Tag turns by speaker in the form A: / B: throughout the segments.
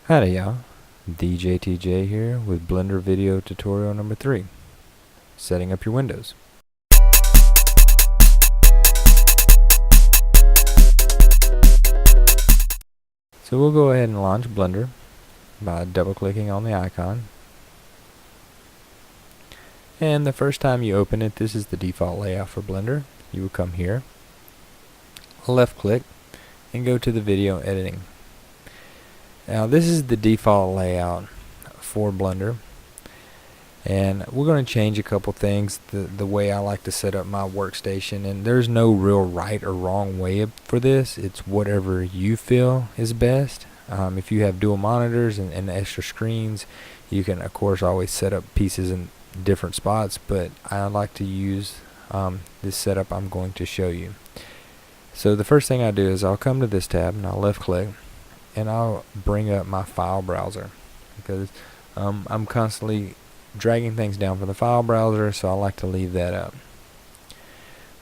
A: Howdy y'all, TheJTJ here with Blender video tutorial number 3, setting up your windows. So we'll go ahead and launch Blender by double clicking on the icon. And the first time you open it, this is the default layout for Blender. You will come here, left click, and go to the video editing. Now this is the default layout for Blender, and we're going to change a couple things the way I like to set up my workstation, and there's no real right or wrong way for this. It's whatever you feel is best. If you have dual monitors and extra screens, you can of course always set up pieces in different spots, but I like to use this setup I'm going to show you. So the first thing I do is I'll come to this tab and I'll left click and I'll bring up my file browser, because I'm constantly dragging things down from the file browser, so I like to leave that up.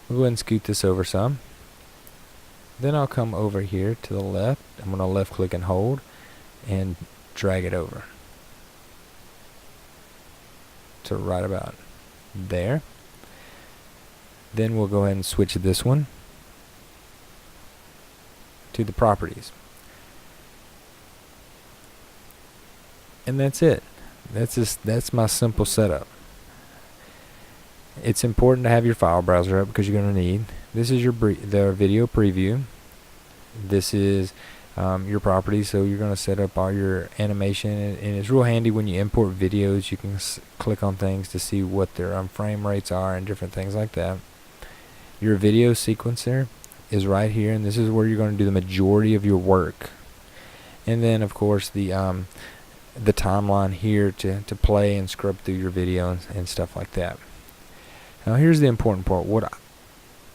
A: We'll go ahead and scoot this over some. Then I'll come over here to the left. I'm going to left click and hold and drag it over to right about there. Then we'll go ahead and switch this one to the properties. And that's it. That's my simple setup. It's important to have your file browser up because you're going to need. This is the video preview. This is your properties, so you're going to set up all your animation, and it's real handy when you import videos. You can click on things to see what their frame rates are and different things like that. Your video sequencer is right here, and this is where you're going to do the majority of your work. And then of course the timeline here to play and scrub through your video and stuff like that. Now here's the important part.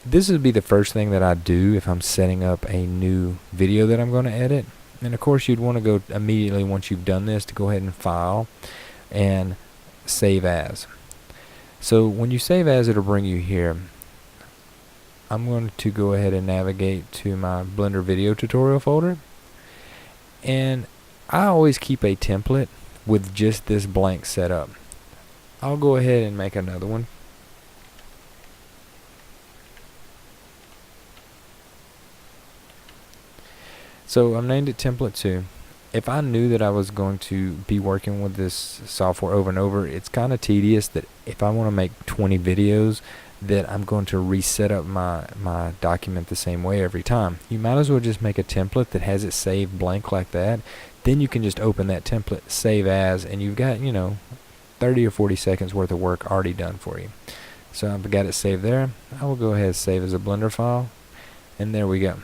A: This would be the first thing that I do if I'm setting up a new video that I'm going to edit. And of course you'd want to go immediately once you've done this to go ahead and file and save as. So when you save as, it'll bring you here. I'm going to go ahead and navigate to my Blender video tutorial folder, and I always keep a template with just this blank setup. I'll go ahead and make another one. So I've named it template 2. If I knew that I was going to be working with this software over and over, it's kind of tedious that if I want to make 20 videos that I'm going to reset up my document the same way every time. You might as well just make a template that has it saved blank like that. Then you can just open that template, save as, and you've got 30 or 40 seconds worth of work already done for you. So I've got it saved there. I will go ahead and save as a Blender file, and there we go.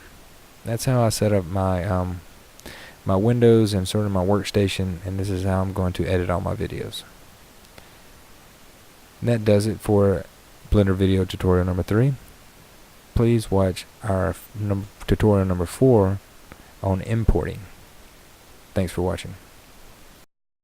A: That's how I set up my my windows and sort of my workstation, and this is how I'm going to edit all my videos. And that does it for Blender video tutorial number 3. Please watch our tutorial number 4 on importing. Thanks for watching.